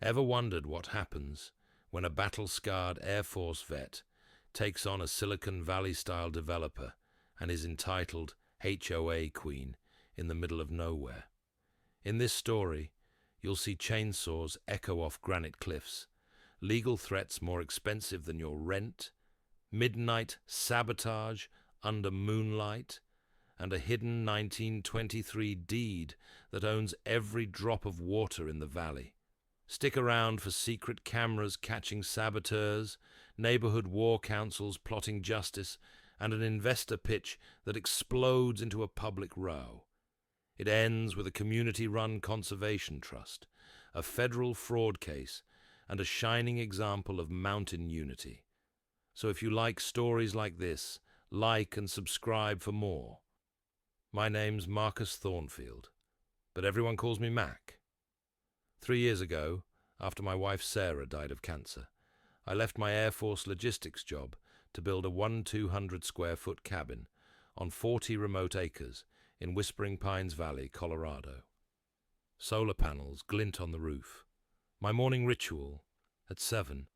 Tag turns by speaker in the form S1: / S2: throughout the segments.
S1: Ever wondered what happens when a battle-scarred Air Force vet takes on a Silicon Valley-style developer and is entitled HOA Queen in the middle of nowhere? In this story, you'll see chainsaws echo off granite cliffs, legal threats more expensive than your rent, midnight sabotage under moonlight, and a hidden 1923 deed that owns every drop of water in the valley. Stick around for secret cameras catching saboteurs, neighborhood war councils plotting justice, and an investor pitch that explodes into a public row. It ends with a community-run conservation trust, a federal fraud case, and a shining example of mountain unity. So if you like stories like this, like and subscribe for more. My name's Marcus Thornfield, but everyone calls me Mac. 3 years ago, after my wife Sarah died of cancer, I left my Air Force logistics job to build a 1,200-square-foot cabin on 40 remote acres in Whispering Pines Valley, Colorado. Solar panels glint on the roof. My morning ritual at 7.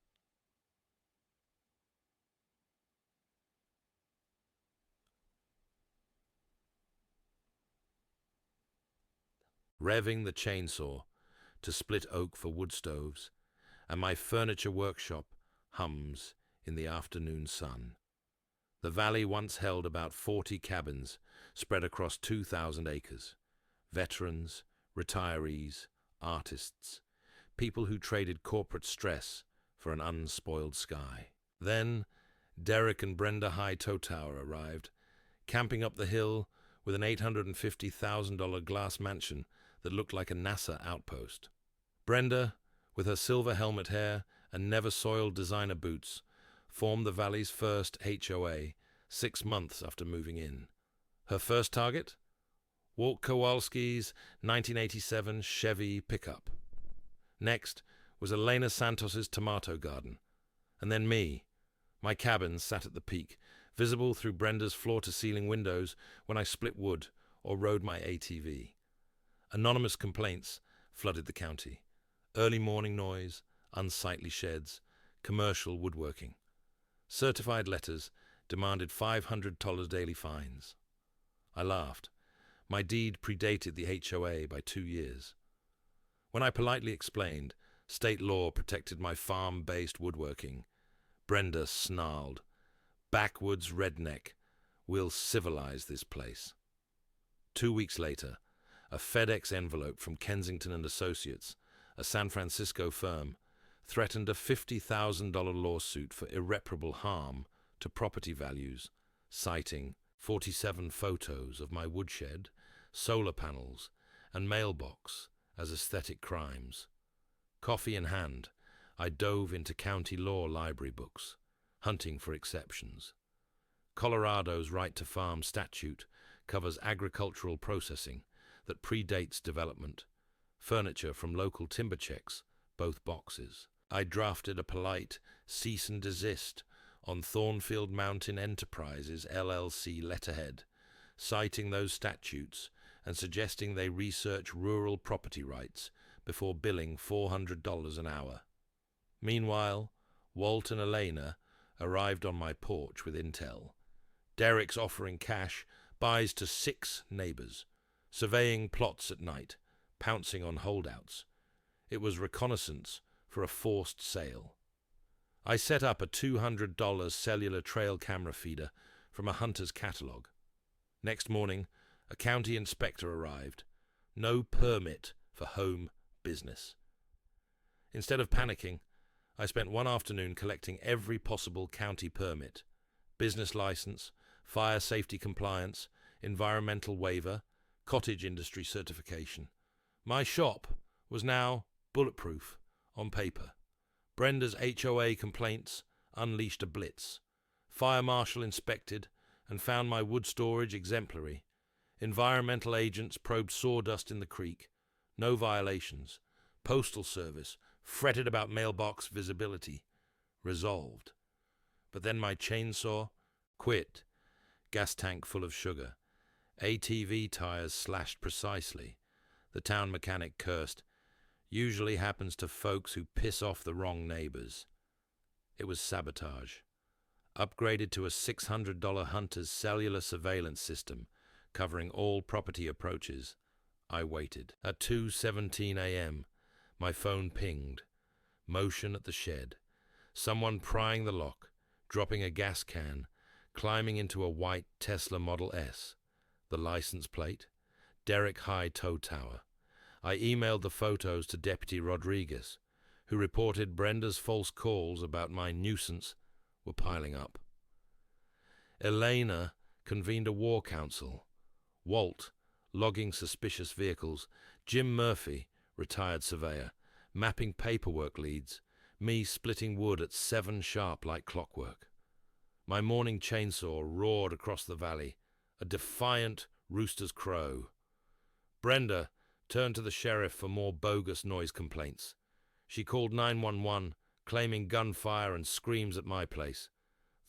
S1: Revving the chainsaw to split oak for wood stoves, and my furniture workshop hums in the afternoon sun. The valley once held about 40 cabins spread across 2,000 acres. Veterans, retirees, artists, people who traded corporate stress for an unspoiled sky. Then Derek and Brenda High Tow Tower arrived, camping up the hill with an $850,000 glass mansion that looked like a NASA outpost. Brenda, with her silver helmet hair and never-soiled designer boots, formed the valley's first HOA 6 months after moving in. Her first target? Walt Kowalski's 1987 Chevy pickup. Next was Elena Santos's tomato garden. And then me. My cabin sat at the peak, visible through Brenda's floor-to-ceiling windows when I split wood or rode my ATV. Anonymous complaints flooded the county. Early morning noise, unsightly sheds, commercial woodworking. Certified letters demanded $500 daily fines. I laughed. My deed predated the HOA by 2 years. When I politely explained state law protected my farm-based woodworking, Brenda snarled, "Backwoods redneck, we'll civilize this place." 2 weeks later, a FedEx envelope from Kensington and Associates, a San Francisco firm, threatened a $50,000 lawsuit for irreparable harm to property values, citing 47 photos of my woodshed, solar panels, and mailbox as aesthetic crimes. Coffee in hand, I dove into county law library books, hunting for exceptions. Colorado's right to farm statute covers agricultural processing that predates development, furniture from local timber checks, both boxes. I drafted a polite cease and desist on Thornfield Mountain Enterprises LLC letterhead, citing those statutes and suggesting they research rural property rights before billing $400 an hour. Meanwhile, Walt and Elena arrived on my porch with intel. Derek's offering cash buys to 6 neighbors, surveying plots at night, pouncing on holdouts. It was reconnaissance for a forced sale. I set up a $200 cellular trail camera feeder from a hunter's catalog. Next morning, a county inspector arrived. No permit for home business. Instead of panicking, I spent one afternoon collecting every possible county permit: business license, fire safety compliance, environmental waiver, cottage industry certification. My shop was now bulletproof on paper. Brenda's HOA complaints unleashed a blitz. Fire marshal inspected and found my wood storage exemplary. Environmental agents probed sawdust in the creek. No violations. Postal service fretted about mailbox visibility. Resolved. But then my chainsaw quit. Gas tank full of sugar. ATV tires slashed precisely. The town mechanic cursed. usually happens to folks who piss off the wrong neighbors. It was sabotage. Upgraded to a $600 Hunter's cellular surveillance system covering all property approaches, I waited. At 2:17 a.m., my phone pinged. Motion at the shed. Someone prying the lock, dropping a gas can, climbing into a white Tesla Model S. The license plate? Derek High Tow Tower. I emailed the photos to Deputy Rodriguez, who reported Brenda's false calls about my nuisance were piling up. Elena convened a war council. Walt, logging suspicious vehicles. Jim Murphy, retired surveyor, mapping paperwork leads. Me splitting wood at 7 sharp like clockwork. My morning chainsaw roared across the valley, a defiant rooster's crow. Brenda turned to the sheriff for more bogus noise complaints. She called 911, claiming gunfire and screams at my place.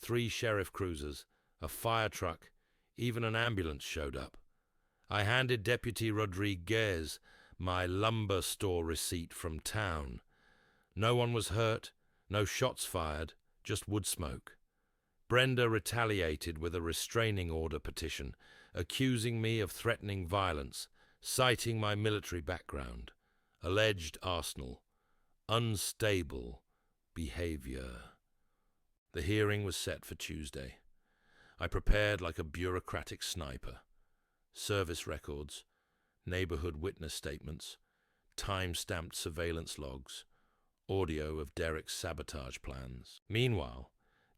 S1: 3 sheriff cruisers, a fire truck, even an ambulance showed up. I handed Deputy Rodriguez my lumber store receipt from town. No one was hurt, no shots fired, just wood smoke. Brenda retaliated with a restraining order petition, accusing me of threatening violence, citing my military background, alleged arsenal, unstable behavior. The hearing was set for Tuesday. I prepared like a bureaucratic sniper. Service records, neighborhood witness statements, time-stamped surveillance logs, audio of Derek's sabotage plans. Meanwhile,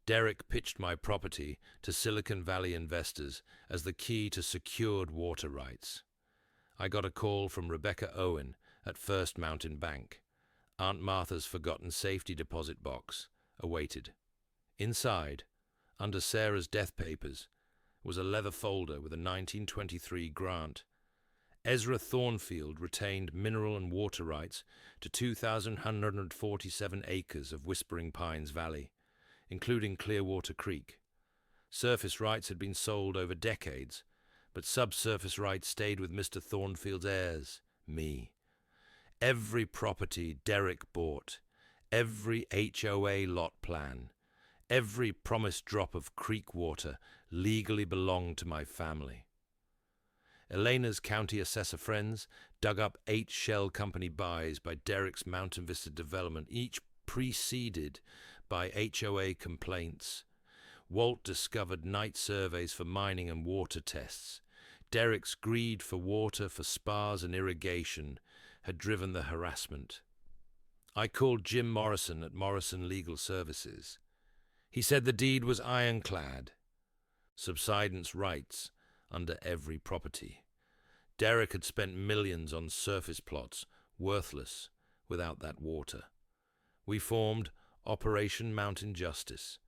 S1: Derek pitched my property to Silicon Valley investors as the key to secured water rights. I got a call from Rebecca Owen at First Mountain Bank. Aunt Martha's forgotten safety deposit box awaited. Inside, under Sarah's death papers, was a leather folder with a 1923 grant. Ezra Thornfield retained mineral and water rights to 2,147 acres of Whispering Pines Valley, including Clearwater Creek. Surface rights had been sold over decades, but subsurface rights stayed with Mr. Thornfield's heirs, me. Every property Derek bought, every HOA lot plan, every promised drop of creek water legally belonged to my family. Elena's county assessor friends dug up 8 shell company buys by Derek's Mountain Vista development, each preceded by HOA complaints. Walt discovered night surveys for mining and water tests. Derek's greed for water for spas and irrigation had driven the harassment. I called Jim Morrison at Morrison Legal Services. He said the deed was ironclad. Subsidence rights under every property. Derek had spent millions on surface plots, worthless without that water. We formed Operation Mountain Justice.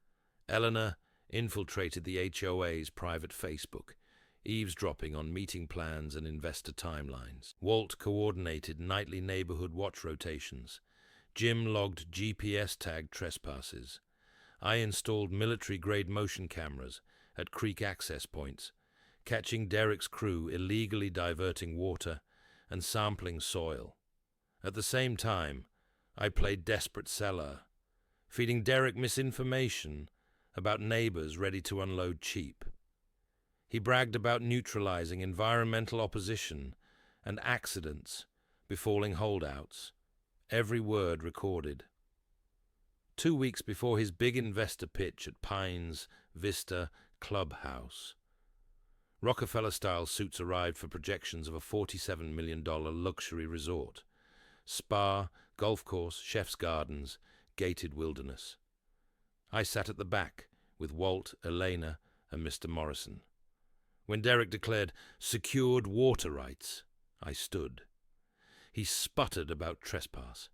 S1: Eleanor infiltrated the HOA's private Facebook, eavesdropping on meeting plans and investor timelines. Walt coordinated nightly neighborhood watch rotations. Jim logged GPS-tagged trespasses. I installed military-grade motion cameras at creek access points, catching Derek's crew illegally diverting water and sampling soil. At the same time, I played desperate seller, feeding Derek misinformation about neighbors ready to unload cheap. He bragged about neutralizing environmental opposition and accidents befalling holdouts, every word recorded. 2 weeks before his big investor pitch at Pines Vista Clubhouse, Rockefeller-style suits arrived for projections of a $47 million luxury resort. Spa, golf course, chef's gardens, gated wilderness. I sat at the back with Walt, Elena, and Mr. Morrison. When Derek declared secured water rights, I stood. He sputtered about trespass.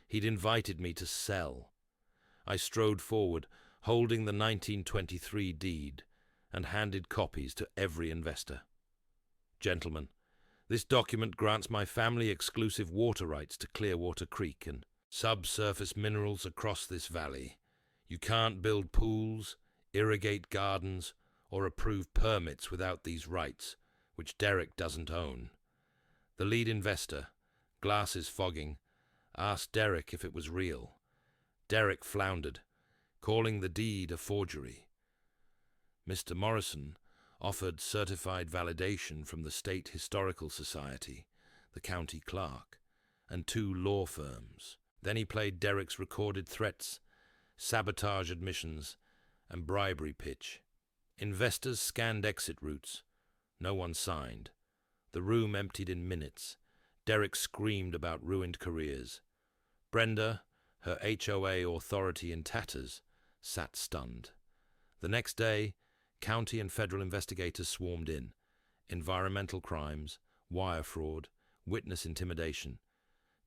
S1: He'd invited me to sell. I strode forward, holding the 1923 deed, and handed copies to every investor. Gentlemen, this document grants my family exclusive water rights to Clearwater Creek and subsurface minerals across this valley. You can't build pools, irrigate gardens, or approve permits without these rights, which Derek doesn't own. The lead investor, glasses fogging, Asked Derek if it was real. Derek floundered, calling the deed a forgery. Mr. Morrison offered certified validation from the State Historical Society, the county clerk, and 2 law firms. Then he played Derek's recorded threats, sabotage admissions, and bribery pitch. Investors scanned exit routes. No one signed. The room emptied in minutes. Derek screamed about ruined careers. Brenda, her HOA authority in tatters, sat stunned. The next day, county and federal investigators swarmed in. Environmental crimes, wire fraud, witness intimidation.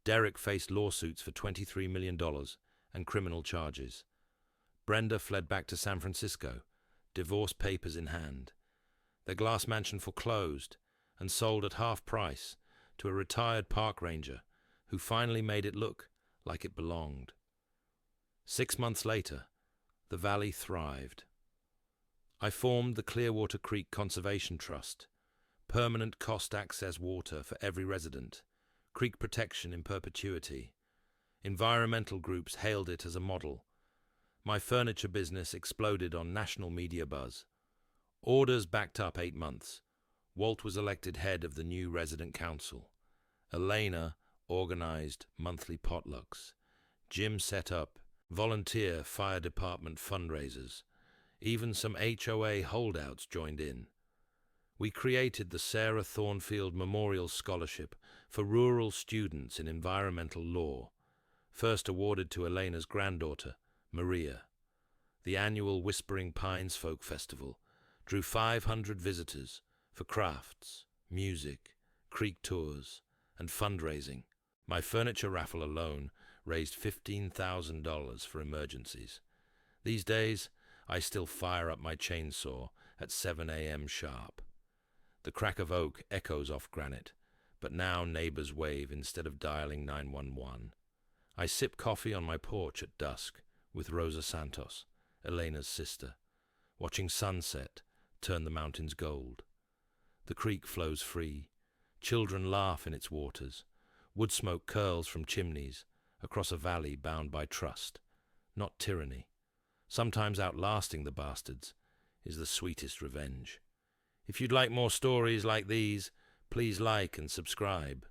S1: Derek faced lawsuits for $23 million and criminal charges. Brenda fled back to San Francisco, divorce papers in hand. Their glass mansion foreclosed and sold at half price to a retired park ranger who finally made it look like it belonged. 6 months later, the valley thrived. I formed the Clearwater Creek Conservation Trust, permanent cost access water for every resident, creek protection in perpetuity. Environmental groups hailed it as a model. My furniture business exploded on national media buzz. Orders backed up 8 months. Walt was elected head of the new resident council. Elena organized monthly potlucks. Jim set up volunteer fire department fundraisers. Even some HOA holdouts joined in. We created the Sarah Thornfield Memorial Scholarship for rural students in environmental law, first awarded to Elena's granddaughter, Maria. The annual Whispering Pines Folk Festival drew 500 visitors for crafts, music, creek tours, and fundraising. My furniture raffle alone raised $15,000 for emergencies. These days, I still fire up my chainsaw at 7 a.m. sharp. The crack of oak echoes off granite, but now neighbors wave instead of dialing 911. I sip coffee on my porch at dusk with Rosa Santos, Elena's sister, watching sunset turn the mountains gold. The creek flows free. Children laugh in its waters. Wood smoke curls from chimneys across a valley bound by trust, not tyranny. Sometimes outlasting the bastards is the sweetest revenge. If you'd like more stories like these, please like and subscribe.